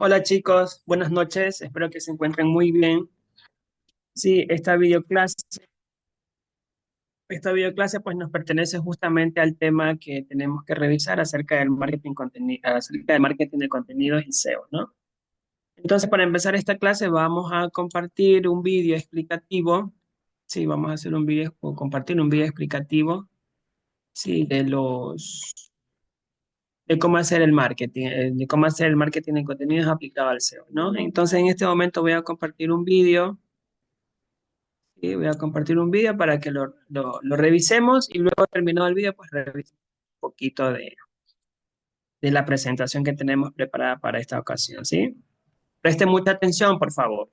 Hola chicos, buenas noches, espero que se encuentren muy bien. Sí, esta videoclase pues nos pertenece justamente al tema que tenemos que revisar acerca del marketing de contenidos y SEO, ¿no? Entonces, para empezar esta clase vamos a compartir un vídeo explicativo. Sí, vamos a hacer un vídeo o compartir un vídeo explicativo, sí, de cómo hacer el marketing, de cómo hacer el marketing de contenidos aplicado al SEO, ¿no? Entonces, en este momento voy a compartir un vídeo. Y voy a compartir un vídeo para que lo revisemos y luego terminado el vídeo, pues revisemos un poquito de la presentación que tenemos preparada para esta ocasión, ¿sí? Preste mucha atención, por favor.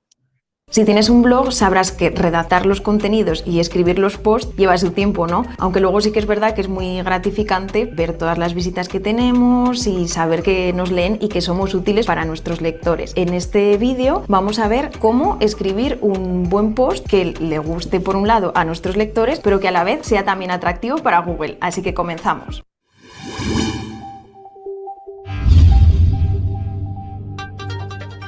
Si tienes un blog, sabrás que redactar los contenidos y escribir los posts lleva su tiempo, ¿no? Aunque luego sí que es verdad que es muy gratificante ver todas las visitas que tenemos y saber que nos leen y que somos útiles para nuestros lectores. En este vídeo vamos a ver cómo escribir un buen post que le guste por un lado a nuestros lectores, pero que a la vez sea también atractivo para Google. Así que comenzamos.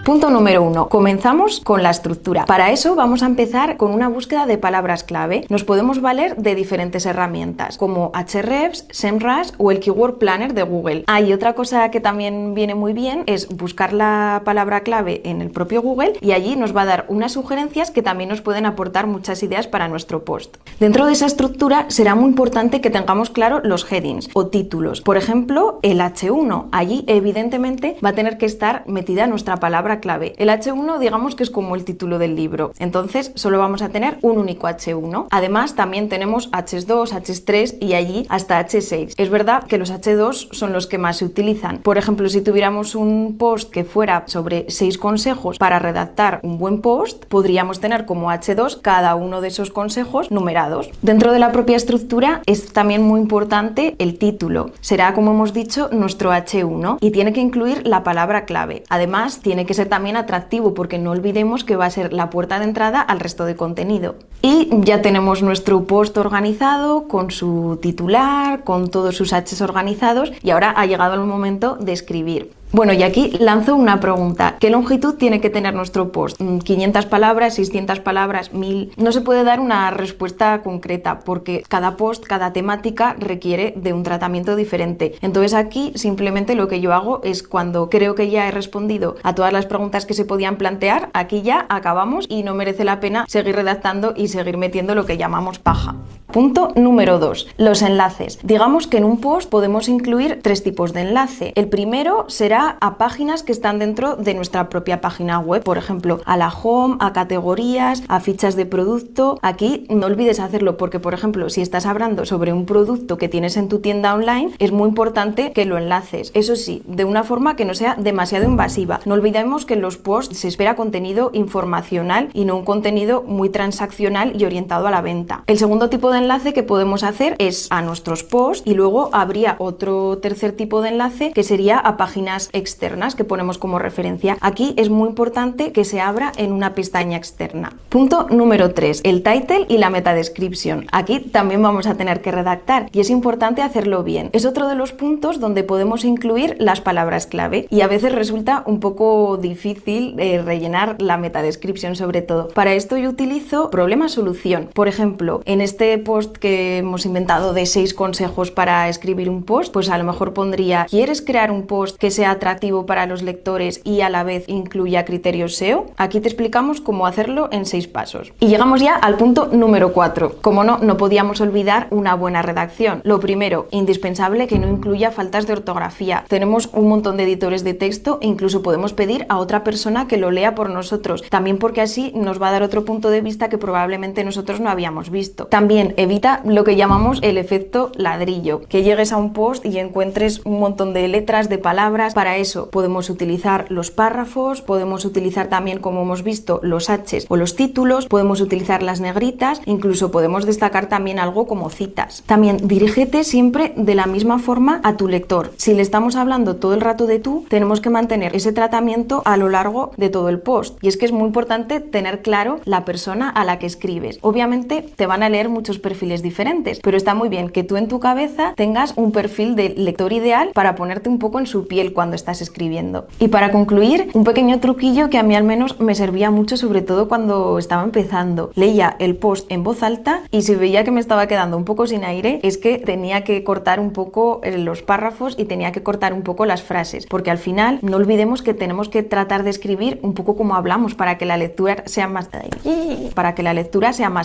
Punto número 1. Comenzamos con la estructura. Para eso vamos a empezar con una búsqueda de palabras clave. Nos podemos valer de diferentes herramientas como Ahrefs, SEMrush o el Keyword Planner de Google. Y otra cosa que también viene muy bien es buscar la palabra clave en el propio Google y allí nos va a dar unas sugerencias que también nos pueden aportar muchas ideas para nuestro post. Dentro de esa estructura será muy importante que tengamos claro los headings o títulos. Por ejemplo, el H1. Allí evidentemente va a tener que estar metida nuestra palabra clave. El H1 digamos que es como el título del libro, entonces solo vamos a tener un único H1. Además también tenemos H2, H3 y allí hasta H6. Es verdad que los H2 son los que más se utilizan. Por ejemplo, si tuviéramos un post que fuera sobre 6 consejos para redactar un buen post, podríamos tener como H2 cada uno de esos consejos numerados. Dentro de la propia estructura es también muy importante el título. Será, como hemos dicho, nuestro H1 y tiene que incluir la palabra clave. Además, tiene que ser también atractivo porque no olvidemos que va a ser la puerta de entrada al resto de contenido. Y ya tenemos nuestro post organizado con su titular, con todos sus H's organizados y ahora ha llegado el momento de escribir. Bueno, y aquí lanzo una pregunta. ¿Qué longitud tiene que tener nuestro post? ¿500 palabras, 600 palabras, 1000? No se puede dar una respuesta concreta porque cada post, cada temática requiere de un tratamiento diferente. Entonces aquí simplemente lo que yo hago es cuando creo que ya he respondido a todas las preguntas que se podían plantear, aquí ya acabamos y no merece la pena seguir redactando y seguir metiendo lo que llamamos paja. Punto número 2. Los enlaces. Digamos que en un post podemos incluir 3 tipos de enlace. El primero será a páginas que están dentro de nuestra propia página web, por ejemplo, a la home, a categorías, a fichas de producto. Aquí no olvides hacerlo porque, por ejemplo, si estás hablando sobre un producto que tienes en tu tienda online, es muy importante que lo enlaces. Eso sí, de una forma que no sea demasiado invasiva. No olvidemos que en los posts se espera contenido informacional y no un contenido muy transaccional y orientado a la venta. El segundo tipo de enlace que podemos hacer es a nuestros posts y luego habría otro tercer tipo de enlace que sería a páginas externas que ponemos como referencia. Aquí es muy importante que se abra en una pestaña externa. Punto número 3, el title y la meta description. Aquí también vamos a tener que redactar y es importante hacerlo bien. Es otro de los puntos donde podemos incluir las palabras clave y a veces resulta un poco difícil rellenar la meta description sobre todo. Para esto yo utilizo problema-solución. Por ejemplo, en este post que hemos inventado de 6 consejos para escribir un post, pues a lo mejor pondría: ¿quieres crear un post que sea atractivo para los lectores y a la vez incluya criterios SEO? Aquí te explicamos cómo hacerlo en 6 pasos. Y llegamos ya al punto número 4. Como no podíamos olvidar una buena redacción. Lo primero, indispensable que no incluya faltas de ortografía. Tenemos un montón de editores de texto e incluso podemos pedir a otra persona que lo lea por nosotros. También porque así nos va a dar otro punto de vista que probablemente nosotros no habíamos visto. También evita lo que llamamos el efecto ladrillo, que llegues a un post y encuentres un montón de letras, de palabras. Para eso podemos utilizar los párrafos, podemos utilizar también, como hemos visto, los H's o los títulos, podemos utilizar las negritas, incluso podemos destacar también algo como citas. También dirígete siempre de la misma forma a tu lector. Si le estamos hablando todo el rato de tú, tenemos que mantener ese tratamiento a lo largo de todo el post. Y es que es muy importante tener claro la persona a la que escribes. Obviamente te van a leer muchos perfiles diferentes, pero está muy bien que tú en tu cabeza tengas un perfil de lector ideal para ponerte un poco en su piel cuando cuando estás escribiendo. Y para concluir, un pequeño truquillo que a mí al menos me servía mucho, sobre todo cuando estaba empezando. Leía el post en voz alta y si veía que me estaba quedando un poco sin aire, es que tenía que cortar un poco los párrafos y tenía que cortar un poco las frases, porque al final no olvidemos que tenemos que tratar de escribir un poco como hablamos para que la lectura sea más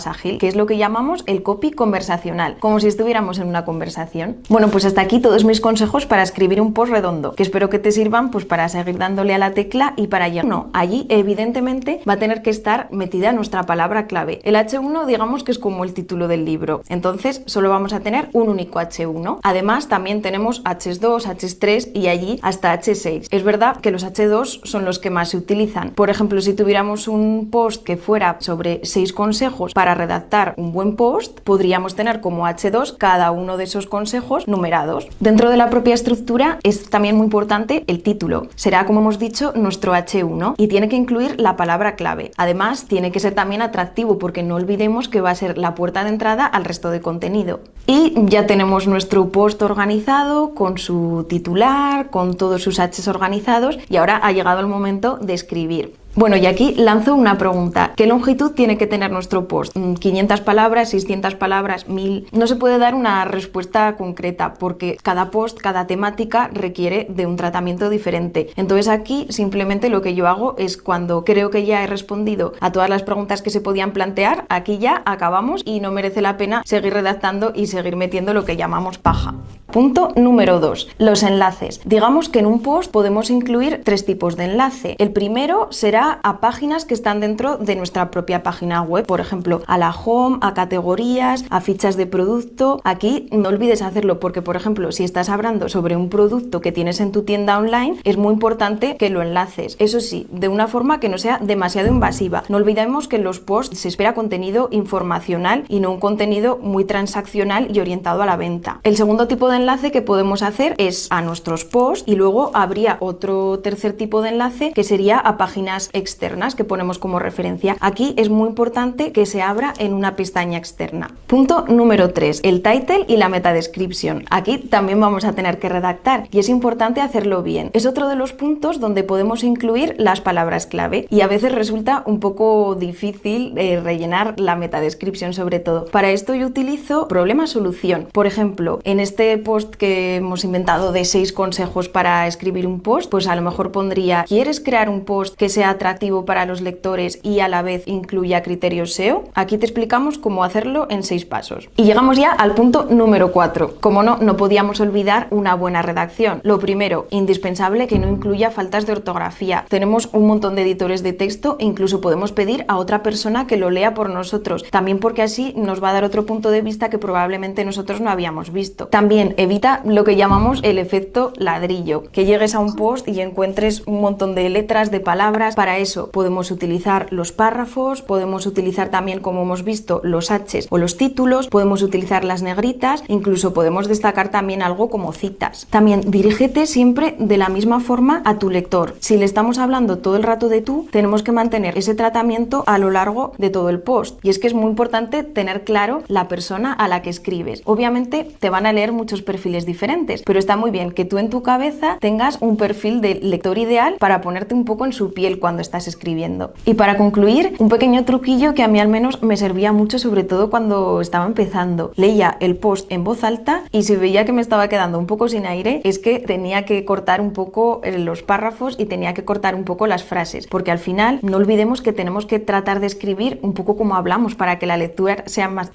ágil, que es lo que llamamos el copy conversacional, como si estuviéramos en una conversación. Bueno, pues hasta aquí todos mis consejos para escribir un post redondo, que espero que te sirvan pues para seguir dándole a la tecla y para llegar. No, allí evidentemente va a tener que estar metida nuestra palabra clave. El H1 digamos que es como el título del libro, entonces solo vamos a tener un único H1. Además también tenemos H2, H3 y allí hasta H6. Es verdad que los H2 son los que más se utilizan. Por ejemplo, si tuviéramos un post que fuera sobre 6 consejos para redactar un buen post, podríamos tener como H2 cada uno de esos consejos numerados. Dentro de la propia estructura es también muy importante el título. Será, como hemos dicho, nuestro H1 y tiene que incluir la palabra clave. Además, tiene que ser también atractivo porque no olvidemos que va a ser la puerta de entrada al resto de contenido. Y ya tenemos nuestro post organizado con su titular, con todos sus H's organizados y ahora ha llegado el momento de escribir. Bueno, y aquí lanzo una pregunta. ¿Qué longitud tiene que tener nuestro post? ¿500 palabras, 600 palabras, 1000? No se puede dar una respuesta concreta porque cada post, cada temática requiere de un tratamiento diferente. Entonces aquí simplemente lo que yo hago es cuando creo que ya he respondido a todas las preguntas que se podían plantear, aquí ya acabamos y no merece la pena seguir redactando y seguir metiendo lo que llamamos paja. Punto número 2. Los enlaces. Digamos que en un post podemos incluir 3 tipos de enlace. El primero será a páginas que están dentro de nuestra propia página web, por ejemplo, a la home, a categorías, a fichas de producto. Aquí no olvides hacerlo porque, por ejemplo, si estás hablando sobre un producto que tienes en tu tienda online, es muy importante que lo enlaces. Eso sí, de una forma que no sea demasiado invasiva. No olvidemos que en los posts se espera contenido informacional y no un contenido muy transaccional y orientado a la venta. El segundo tipo de enlace que podemos hacer es a nuestros posts y luego habría otro tercer tipo de enlace que sería a páginas externas que ponemos como referencia. Aquí es muy importante que se abra en una pestaña externa. Punto número 3, el title y la meta description. Aquí también vamos a tener que redactar y es importante hacerlo bien. Es otro de los puntos donde podemos incluir las palabras clave y a veces resulta un poco difícil rellenar la meta description sobre todo. Para esto yo utilizo problema-solución. Por ejemplo, en este post que hemos inventado de 6 consejos para escribir un post, pues a lo mejor pondría: ¿quieres crear un post que sea atractivo para los lectores y a la vez incluya criterios SEO? Aquí te explicamos cómo hacerlo en 6 pasos. Y llegamos ya al punto número 4. Como no podíamos olvidar una buena redacción. Lo primero, indispensable que no incluya faltas de ortografía. Tenemos un montón de editores de texto e incluso podemos pedir a otra persona que lo lea por nosotros. También porque así nos va a dar otro punto de vista que probablemente nosotros no habíamos visto. También evita lo que llamamos el efecto ladrillo. Que llegues a un post y encuentres un montón de letras, de palabras. Para eso podemos utilizar los párrafos, podemos utilizar también, como hemos visto, los H's o los títulos, podemos utilizar las negritas, incluso podemos destacar también algo como citas. También dirígete siempre de la misma forma a tu lector. Si le estamos hablando todo el rato de tú, tenemos que mantener ese tratamiento a lo largo de todo el post. Y es que es muy importante tener claro la persona a la que escribes. Obviamente te van a leer muchos perfiles diferentes, pero está muy bien que tú en tu cabeza tengas un perfil de lector ideal para ponerte un poco en su piel cuando estás escribiendo. Y para concluir, un pequeño truquillo que a mí al menos me servía mucho, sobre todo cuando estaba empezando. Leía el post en voz alta y si veía que me estaba quedando un poco sin aire, es que tenía que cortar un poco los párrafos y tenía que cortar un poco las frases, porque al final no olvidemos que tenemos que tratar de escribir un poco como hablamos para que la lectura sea más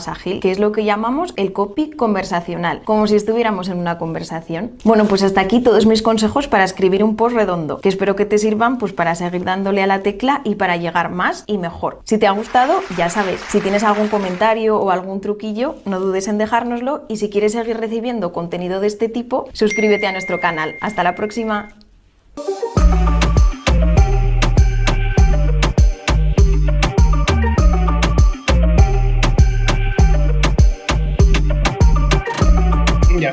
ágil, que es lo que llamamos el copy conversacional, como si estuviéramos en una conversación. Bueno, pues hasta aquí todos mis consejos para escribir un post redondo, que espero que te sirvan pues para seguir dándole a la tecla y para llegar más y mejor. Si te ha gustado, ya sabes, si tienes algún comentario o algún truquillo, no dudes en dejárnoslo y si quieres seguir recibiendo contenido de este tipo, suscríbete a nuestro canal. Hasta la próxima. Ya.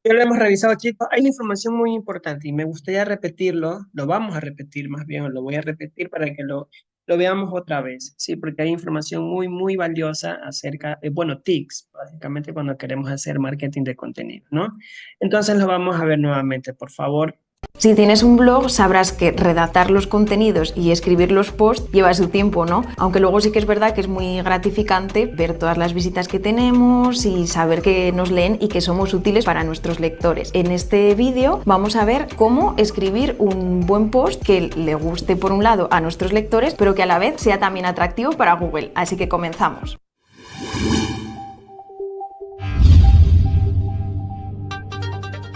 Ya lo hemos revisado, chicos. Hay una información muy importante y me gustaría repetirlo. Lo vamos a repetir más bien, o lo voy a repetir para que lo lo veamos otra vez, ¿sí? Porque hay información muy valiosa acerca, bueno, TICs, básicamente cuando queremos hacer marketing de contenido, ¿no? Entonces lo vamos a ver nuevamente, por favor. Si tienes un blog, sabrás que redactar los contenidos y escribir los posts lleva su tiempo, ¿no? Aunque luego sí que es verdad que es muy gratificante ver todas las visitas que tenemos y saber que nos leen y que somos útiles para nuestros lectores. En este vídeo vamos a ver cómo escribir un buen post que le guste por un lado a nuestros lectores, pero que a la vez sea también atractivo para Google. Así que comenzamos.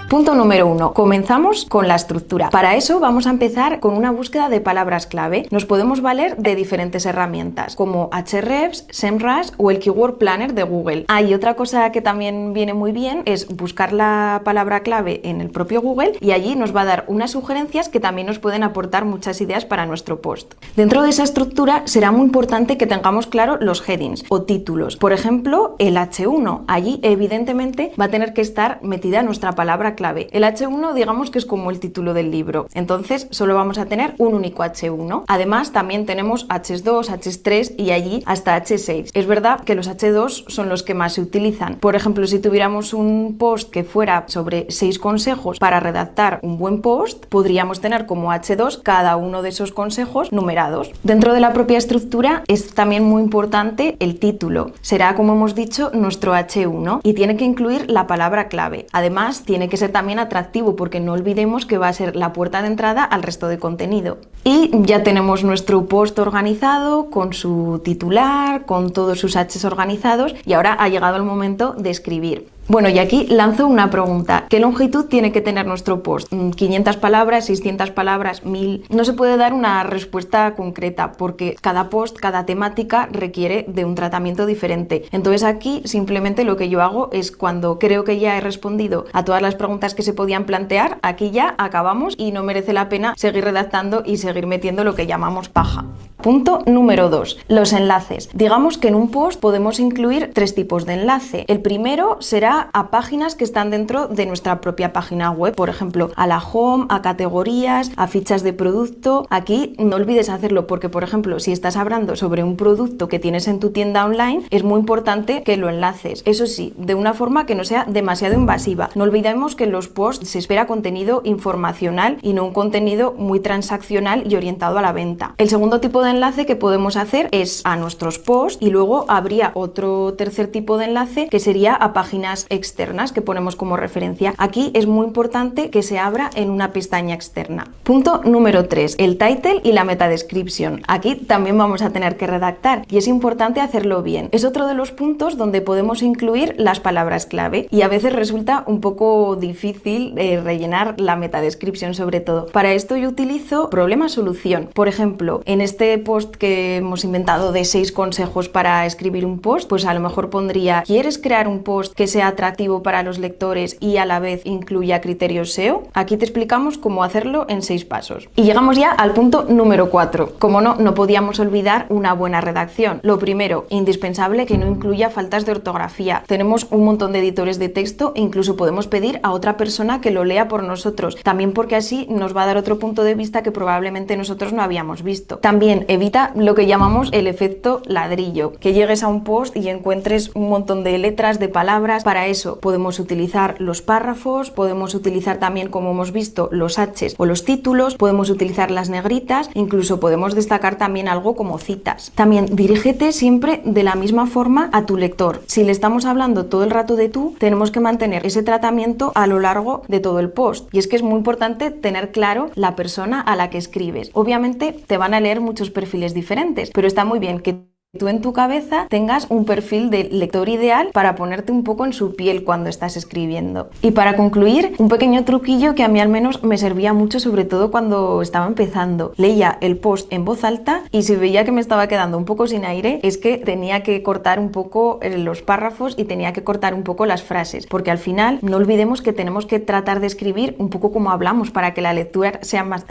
Punto número 1. Comenzamos con la estructura. Para eso vamos a empezar con una búsqueda de palabras clave. Nos podemos valer de diferentes herramientas como Ahrefs, SEMrush o el Keyword Planner de Google. Y otra cosa que también viene muy bien es buscar la palabra clave en el propio Google y allí nos va a dar unas sugerencias que también nos pueden aportar muchas ideas para nuestro post. Dentro de esa estructura será muy importante que tengamos claro los headings o títulos. Por ejemplo, el H1. Allí evidentemente va a tener que estar metida nuestra palabra clave. El H1 digamos que es como el título del libro, entonces solo vamos a tener un único H1. Además también tenemos H2, H3 y allí hasta H6. Es verdad que los H2 son los que más se utilizan. Por ejemplo, si tuviéramos un post que fuera sobre 6 consejos para redactar un buen post, podríamos tener como H2 cada uno de esos consejos numerados. Dentro de la propia estructura es también muy importante el título. Será, como hemos dicho, nuestro H1 y tiene que incluir la palabra clave. Además, tiene que ser también atractivo porque no olvidemos que va a ser la puerta de entrada al resto de contenido. Y ya tenemos nuestro post organizado con su titular, con todos sus H's organizados y ahora ha llegado el momento de escribir. Bueno, y aquí lanzo una pregunta. ¿Qué longitud tiene que tener nuestro post? ¿500 palabras, 600 palabras, 1000? No se puede dar una respuesta concreta porque cada post, cada temática requiere de un tratamiento diferente. Entonces aquí simplemente lo que yo hago es cuando creo que ya he respondido a todas las preguntas que se podían plantear, aquí ya acabamos y no merece la pena seguir redactando y seguir metiendo lo que llamamos paja. Punto número 2. Los enlaces. Digamos que en un post podemos incluir 3 tipos de enlace. El primero será a páginas que están dentro de nuestra propia página web, por ejemplo, a la home, a categorías, a fichas de producto. Aquí no olvides hacerlo porque, por ejemplo, si estás hablando sobre un producto que tienes en tu tienda online, es muy importante que lo enlaces. Eso sí, de una forma que no sea demasiado invasiva. No olvidemos que en los posts se espera contenido informacional y no un contenido muy transaccional y orientado a la venta. El segundo tipo de enlace que podemos hacer es a nuestros posts y luego habría otro tercer tipo de enlace que sería a páginas externas que ponemos como referencia. Aquí es muy importante que se abra en una pestaña externa. Punto número 3, el title y la meta description. Aquí también vamos a tener que redactar y es importante hacerlo bien. Es otro de los puntos donde podemos incluir las palabras clave y a veces resulta un poco difícil rellenar la meta description sobre todo. Para esto yo utilizo problema-solución. Por ejemplo, en este post que hemos inventado de 6 consejos para escribir un post, pues a lo mejor pondría: ¿quieres crear un post que sea atractivo para los lectores y a la vez incluya criterios SEO? Aquí te explicamos cómo hacerlo en 6 pasos. Y llegamos ya al punto número 4. Como no podíamos olvidar una buena redacción. Lo primero, indispensable que no incluya faltas de ortografía. Tenemos un montón de editores de texto e incluso podemos pedir a otra persona que lo lea por nosotros. También porque así nos va a dar otro punto de vista que probablemente nosotros no habíamos visto. También evita lo que llamamos el efecto ladrillo, que llegues a un post y encuentres un montón de letras, de palabras. Para eso podemos utilizar los párrafos, podemos utilizar también, como hemos visto, los H's o los títulos, podemos utilizar las negritas, incluso podemos destacar también algo como citas. También dirígete siempre de la misma forma a tu lector. Si le estamos hablando todo el rato de tú, tenemos que mantener ese tratamiento a lo largo de todo el post. Y es que es muy importante tener claro la persona a la que escribes. Obviamente te van a leer muchos perfiles diferentes, pero está muy bien que tú en tu cabeza tengas un perfil de lector ideal para ponerte un poco en su piel cuando estás escribiendo. Y para concluir, un pequeño truquillo que a mí al menos me servía mucho, sobre todo cuando estaba empezando. Leía el post en voz alta y si veía que me estaba quedando un poco sin aire, es que tenía que cortar un poco los párrafos y tenía que cortar un poco las frases, porque al final no olvidemos que tenemos que tratar de escribir un poco como hablamos para que la lectura sea más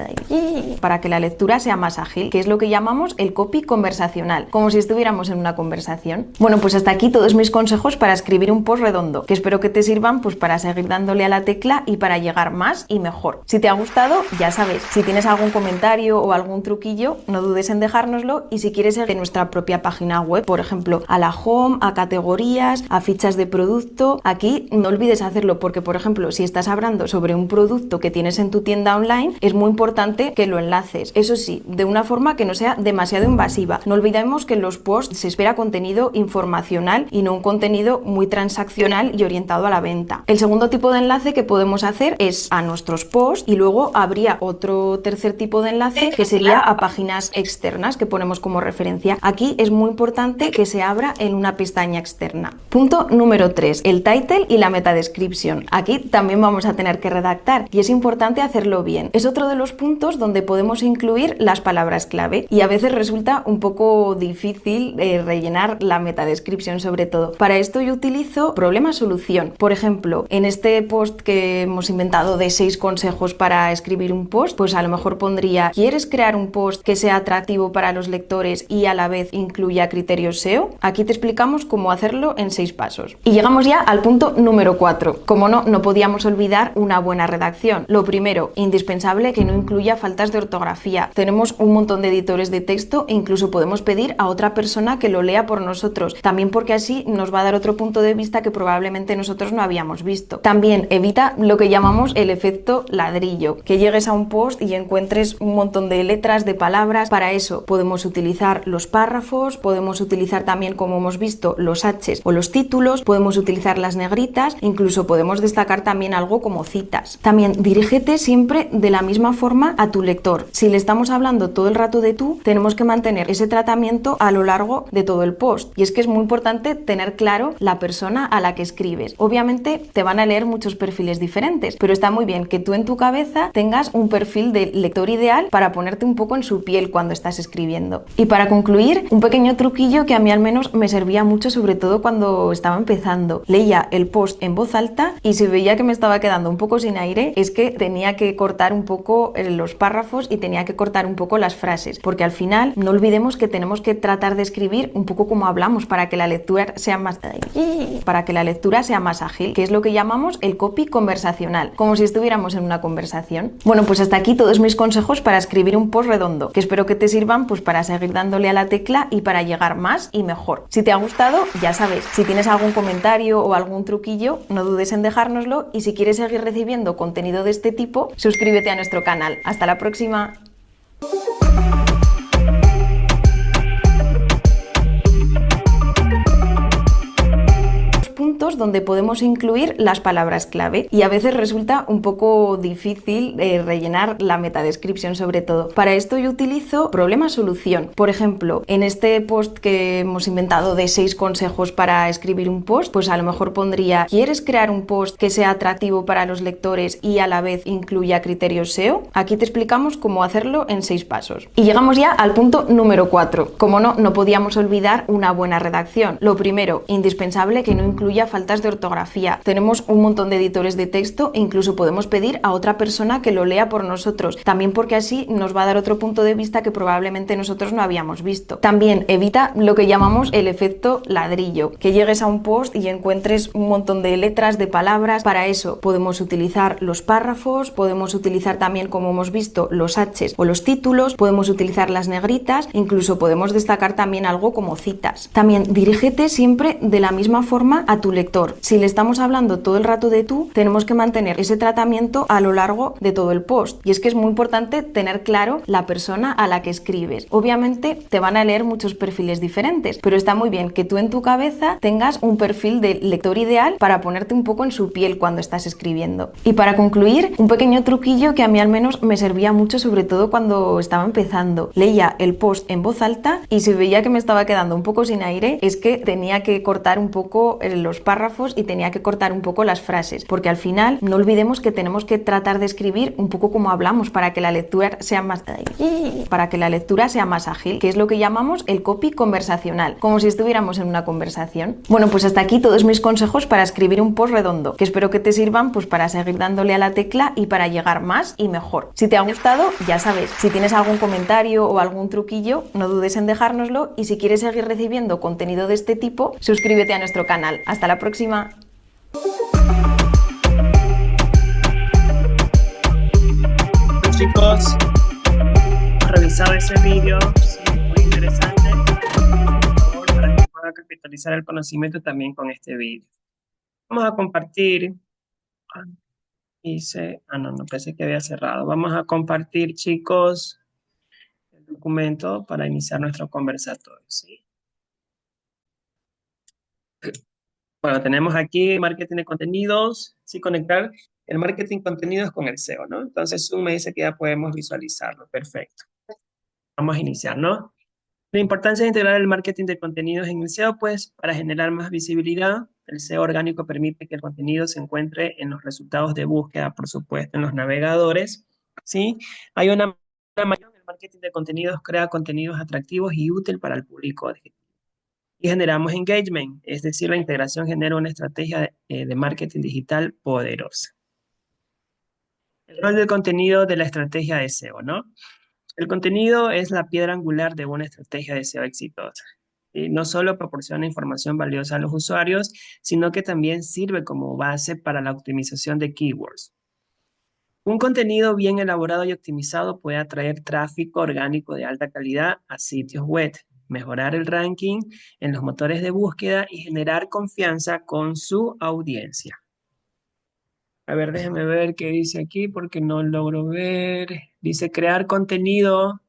ágil, que es lo que llamamos el copy conversacional, como si estuviéramos en una conversación. Bueno, pues hasta aquí todos mis consejos para escribir un post redondo, que espero que te sirvan pues para seguir dándole a la tecla y para llegar más y mejor. Si te ha gustado, ya sabes, si tienes algún comentario o algún truquillo, no dudes en dejárnoslo, y si quieres seguir nuestra propia página web, por ejemplo, a la home, a categorías, a fichas de producto, aquí no olvides hacerlo, porque por ejemplo, si estás hablando sobre un producto que tienes en tu tienda online, es muy importante que lo enlaces. Eso sí, de una forma que no sea demasiado invasiva. No olvidemos que en los posts se espera contenido informacional y no un contenido muy transaccional y orientado a la venta. El segundo tipo de enlace que podemos hacer es a nuestros posts, y luego habría otro tercer tipo de enlace que sería a páginas externas que ponemos como referencia. Aquí es muy importante que se abra en una pestaña externa. Punto número 3, el title y la meta description. Aquí también vamos a tener que redactar y es importante hacerlo bien. Es otro de los puntos donde podemos incluir las palabras clave y a veces resulta un poco difícil rellenar la meta description, sobre todo. Para esto yo utilizo problema-solución. Por ejemplo, en este post que hemos inventado de 6 consejos para escribir un post, pues a lo mejor pondría: ¿quieres crear un post que sea atractivo para los lectores y a la vez incluya criterios SEO? Aquí te explicamos cómo hacerlo en 6 pasos. Y llegamos ya al punto número 4. Como no podíamos olvidar una buena redacción. Lo primero, indispensable que no incluya faltas de ortografía. Tenemos un montón de editores de texto e incluso podemos pedir a otra persona que lo lea por nosotros, también porque así nos va a dar otro punto de vista que probablemente nosotros no habíamos visto. También evita lo que llamamos el efecto ladrillo, que llegues a un post y encuentres un montón de letras, de palabras. Para eso podemos utilizar los párrafos, podemos utilizar también, como hemos visto, los H's o los títulos, podemos utilizar las negritas, incluso podemos destacar también algo como citas. También dirígete siempre de la misma forma a tu lector. Si le estamos hablando todo el rato de tú, tenemos que mantener ese tratamiento a lo largo de todo el post. Y es que es muy importante tener claro la persona a la que escribes. Obviamente te van a leer muchos perfiles diferentes, pero está muy bien que tú en tu cabeza tengas un perfil de lector ideal para ponerte un poco en su piel cuando estás escribiendo. Y para concluir, un pequeño truquillo que a mí al menos me servía mucho, sobre todo cuando estaba empezando. Leía el post en voz alta y si veía que me estaba quedando un poco sin aire, es que tenía que cortar un poco los párrafos y tenía que cortar un poco las frases, porque al final no olvidemos que tenemos que tratar de escribir un poco como hablamos para que la lectura sea más ágil, que es lo que llamamos el copy conversacional, como si estuviéramos en una conversación. Bueno, pues hasta aquí todos mis consejos para escribir un post redondo, que espero que te sirvan pues para seguir dándole a la tecla y para llegar más y mejor. Si te ha gustado, ya sabes, si tienes algún comentario o algún truquillo, no dudes en dejárnoslo, y si quieres seguir recibiendo contenido de este tipo, suscríbete a nuestro canal. Hasta la próxima. Donde podemos incluir las palabras clave y a veces resulta un poco difícil rellenar la meta description, sobre todo. Para esto yo utilizo problema-solución. Por ejemplo, en este post que hemos inventado de 6 consejos para escribir un post, pues a lo mejor pondría: ¿quieres crear un post que sea atractivo para los lectores y a la vez incluya criterios SEO? Aquí te explicamos cómo hacerlo en 6 pasos. Y llegamos ya al punto número 4. Como no podíamos olvidar una buena redacción. Lo primero, indispensable que no incluya faltas de ortografía. Tenemos un montón de editores de texto e incluso podemos pedir a otra persona que lo lea por nosotros, también porque así nos va a dar otro punto de vista que probablemente nosotros no habíamos visto. También evita lo que llamamos el efecto ladrillo, que llegues a un post y encuentres un montón de letras, de palabras. Para eso podemos utilizar los párrafos, podemos utilizar también, como hemos visto, los H's o los títulos, podemos utilizar las negritas, incluso podemos destacar también algo como citas. También dirígete siempre de la misma forma a tu lector. Si le estamos hablando todo el rato de tú, tenemos que mantener ese tratamiento a lo largo de todo el post. Y es que es muy importante tener claro la persona a la que escribes. Obviamente te van a leer muchos perfiles diferentes, pero está muy bien que tú en tu cabeza tengas un perfil de lector ideal para ponerte un poco en su piel cuando estás escribiendo. Y para concluir, un pequeño truquillo que a mí al menos me servía mucho, sobre todo cuando estaba empezando. Leía el post en voz alta y si veía que me estaba quedando un poco sin aire, es que tenía que cortar un poco los párrafos y tenía que cortar un poco las frases, porque al final no olvidemos que tenemos que tratar de escribir un poco como hablamos para que la lectura sea más ágil, que es lo que llamamos el copy conversacional, como si estuviéramos en una conversación. Bueno, pues hasta aquí todos mis consejos para escribir un post redondo, que espero que te sirvan pues para seguir dándole a la tecla y para llegar más y mejor. Si te ha gustado, ya sabes, si tienes algún comentario o algún truquillo, no dudes en dejárnoslo, y si quieres seguir recibiendo contenido de este tipo, suscríbete a nuestro canal. Hasta la próxima. Chicos, hemos revisado ese vídeo, sí, muy interesante. Por favor, para que pueda capitalizar el conocimiento también con este vídeo. Vamos a compartir. No, pensé que había cerrado. Vamos a compartir, chicos, el documento para iniciar nuestro conversatorio, ¿sí? Bueno, tenemos aquí marketing de contenidos, sí, conectar el marketing contenidos con el SEO, ¿no? Entonces Zoom me dice que ya podemos visualizarlo. Perfecto. Vamos a iniciar, ¿no? La importancia de integrar el marketing de contenidos en el SEO, pues, para generar más visibilidad. El SEO orgánico permite que el contenido se encuentre en los resultados de búsqueda, por supuesto, en los navegadores, ¿sí? Hay una mayor, el marketing de contenidos crea contenidos atractivos y útil para el público objetivo. Y generamos engagement, es decir, la integración genera una estrategia de marketing digital poderosa. El rol del contenido de la estrategia de SEO, ¿no? El contenido es la piedra angular de una estrategia de SEO exitosa. Y no solo proporciona información valiosa a los usuarios, sino que también sirve como base para la optimización de keywords. Un contenido bien elaborado y optimizado puede atraer tráfico orgánico de alta calidad a sitios web, mejorar el ranking en los motores de búsqueda y generar confianza con su audiencia. A ver, déjame ver qué dice aquí porque no logro ver. Dice crear contenido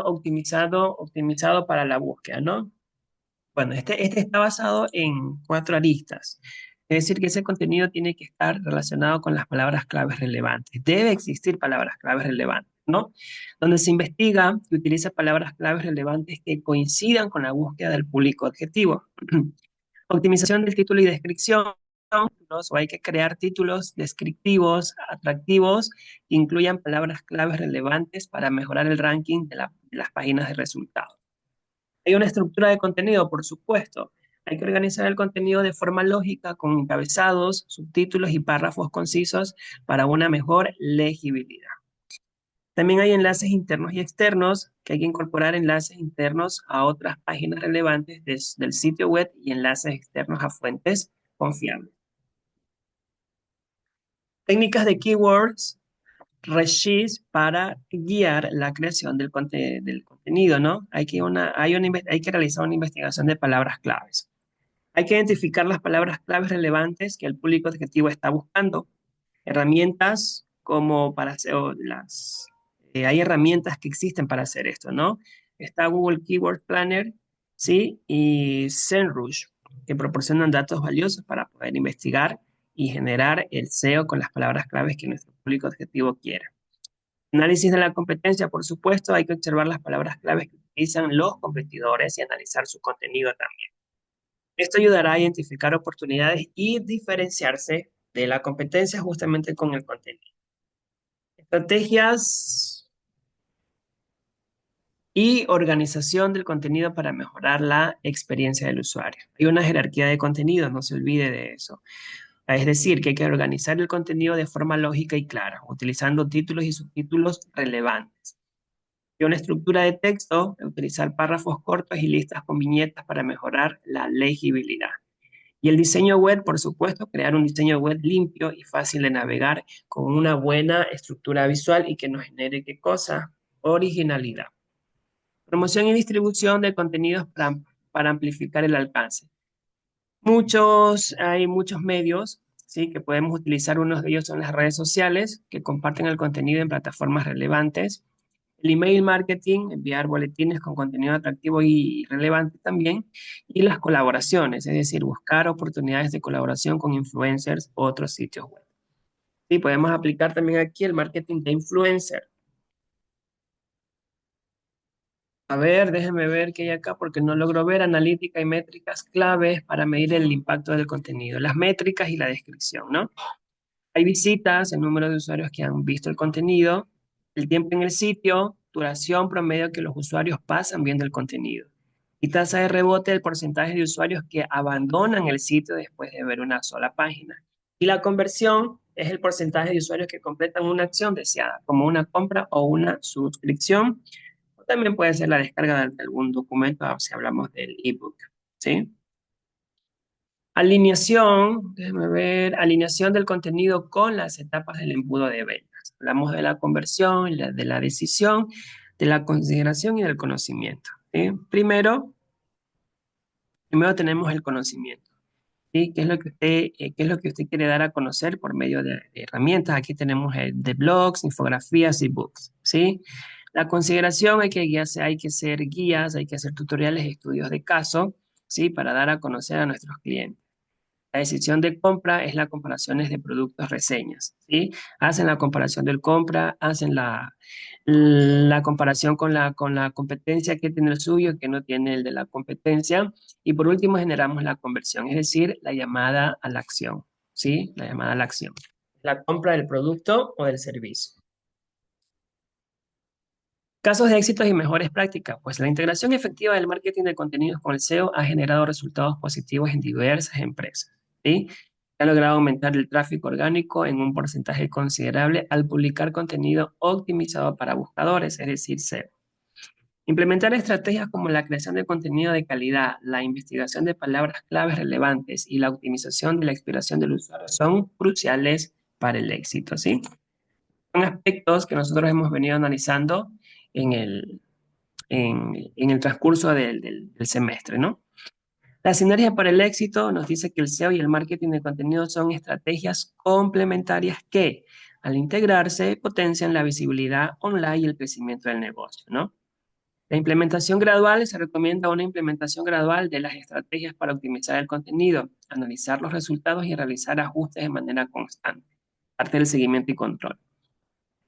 optimizado para la búsqueda, ¿no? Bueno, este está basado en 4 aristas. Es decir, que ese contenido tiene que estar relacionado con las palabras claves relevantes. Debe existir palabras claves relevantes, ¿no? Donde se investiga y utiliza palabras claves relevantes que coincidan con la búsqueda del público objetivo. Optimización del título y descripción. O hay que crear títulos descriptivos, atractivos, que incluyan palabras claves relevantes para mejorar el ranking de las páginas de resultados. Hay una estructura de contenido, por supuesto. Hay que organizar el contenido de forma lógica, con encabezados, subtítulos y párrafos concisos para una mejor legibilidad. También hay enlaces internos y externos, que hay que incorporar enlaces internos a otras páginas relevantes del sitio web y enlaces externos a fuentes confiables. Técnicas de keywords, reshis para guiar la creación del contenido, ¿no? Hay que realizar una investigación de palabras claves. Hay que identificar las palabras claves relevantes que el público objetivo está buscando. Herramientas como para hacer hay herramientas que existen para hacer esto, ¿no? Está Google Keyword Planner, ¿sí? Y SEMrush, que proporcionan datos valiosos para poder investigar y generar el SEO con las palabras claves que nuestro público objetivo quiera. Análisis de la competencia, por supuesto, hay que observar las palabras claves que utilizan los competidores y analizar su contenido también. Esto ayudará a identificar oportunidades y diferenciarse de la competencia justamente con el contenido. Estrategias y organización del contenido para mejorar la experiencia del usuario. Hay una jerarquía de contenidos, no se olvide de eso. Es decir, que hay que organizar el contenido de forma lógica y clara, utilizando títulos y subtítulos relevantes. Y una estructura de texto, utilizar párrafos cortos y listas con viñetas para mejorar la legibilidad. Y el diseño web, por supuesto, crear un diseño web limpio y fácil de navegar con una buena estructura visual y que nos genere, ¿qué cosa? Originalidad. Promoción y distribución de contenidos para amplificar el alcance. Hay muchos medios, ¿sí? Que podemos utilizar. Unos de ellos son las redes sociales, que comparten el contenido en plataformas relevantes. El email marketing, enviar boletines con contenido atractivo y relevante también. Y las colaboraciones, es decir, buscar oportunidades de colaboración con influencers u otros sitios web. Sí, podemos aplicar también aquí el marketing de influencer. A ver, déjenme ver qué hay acá porque no logro ver analítica y métricas claves para medir el impacto del contenido, las métricas y la descripción, ¿no? Hay visitas, el número de usuarios que han visto el contenido, el tiempo en el sitio, duración promedio que los usuarios pasan viendo el contenido. Y tasa de rebote, el porcentaje de usuarios que abandonan el sitio después de ver una sola página. Y la conversión es el porcentaje de usuarios que completan una acción deseada, como una compra o una suscripción. O también puede ser la descarga de algún documento, si hablamos del ebook, ¿sí? Alineación, déjame ver, alineación del contenido con las etapas del embudo de ventas. Hablamos de la conversión, de la decisión, de la consideración y del conocimiento, ¿sí? Primero tenemos el conocimiento, ¿sí? ¿Qué es lo que usted quiere dar a conocer por medio de herramientas? Aquí tenemos de blogs, infografías y books, ¿sí? La consideración hay que hacer guías, hay que hacer tutoriales, estudios de caso, ¿sí? Para dar a conocer a nuestros clientes. La decisión de compra es la comparación de productos, reseñas, ¿sí? Hacen la comparación del compra, hacen la comparación con la competencia que tiene el suyo, que no tiene el de la competencia. Y por último, generamos la conversión, es decir, la llamada a la acción, ¿sí? La llamada a la acción. La compra del producto o del servicio. Casos de éxitos y mejores prácticas. Pues la integración efectiva del marketing de contenidos con el SEO ha generado resultados positivos en diversas empresas, ¿sí? Ha logrado aumentar el tráfico orgánico en un porcentaje considerable al publicar contenido optimizado para buscadores, es decir, SEO. Implementar estrategias como la creación de contenido de calidad, la investigación de palabras claves relevantes y la optimización de la exploración del usuario son cruciales para el éxito, ¿sí? Son aspectos que nosotros hemos venido analizando en en el transcurso del semestre, ¿no? La sinergia para el éxito nos dice que el SEO y el marketing de contenido son estrategias complementarias que, al integrarse, potencian la visibilidad online y el crecimiento del negocio, ¿no? La implementación gradual, se recomienda una implementación gradual de las estrategias para optimizar el contenido, analizar los resultados y realizar ajustes de manera constante, parte del seguimiento y control.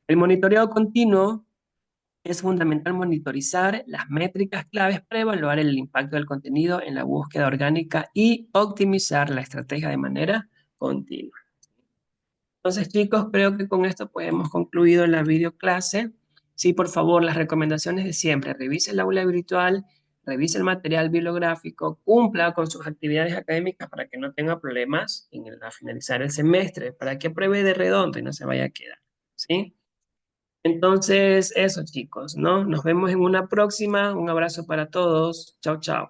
El monitoreo continuo es fundamental monitorizar las métricas claves para evaluar el impacto del contenido en la búsqueda orgánica y optimizar la estrategia de manera continua. Entonces, chicos, creo que con esto pues hemos concluido la videoclase. Sí, por favor, las recomendaciones de siempre. Revise el aula virtual, revise el material bibliográfico, cumpla con sus actividades académicas para que no tenga problemas a finalizar el semestre, para que apruebe de redondo y no se vaya a quedar. ¿Sí? Entonces, eso, chicos, ¿no? Nos vemos en una próxima. Un abrazo para todos. Chao, chao.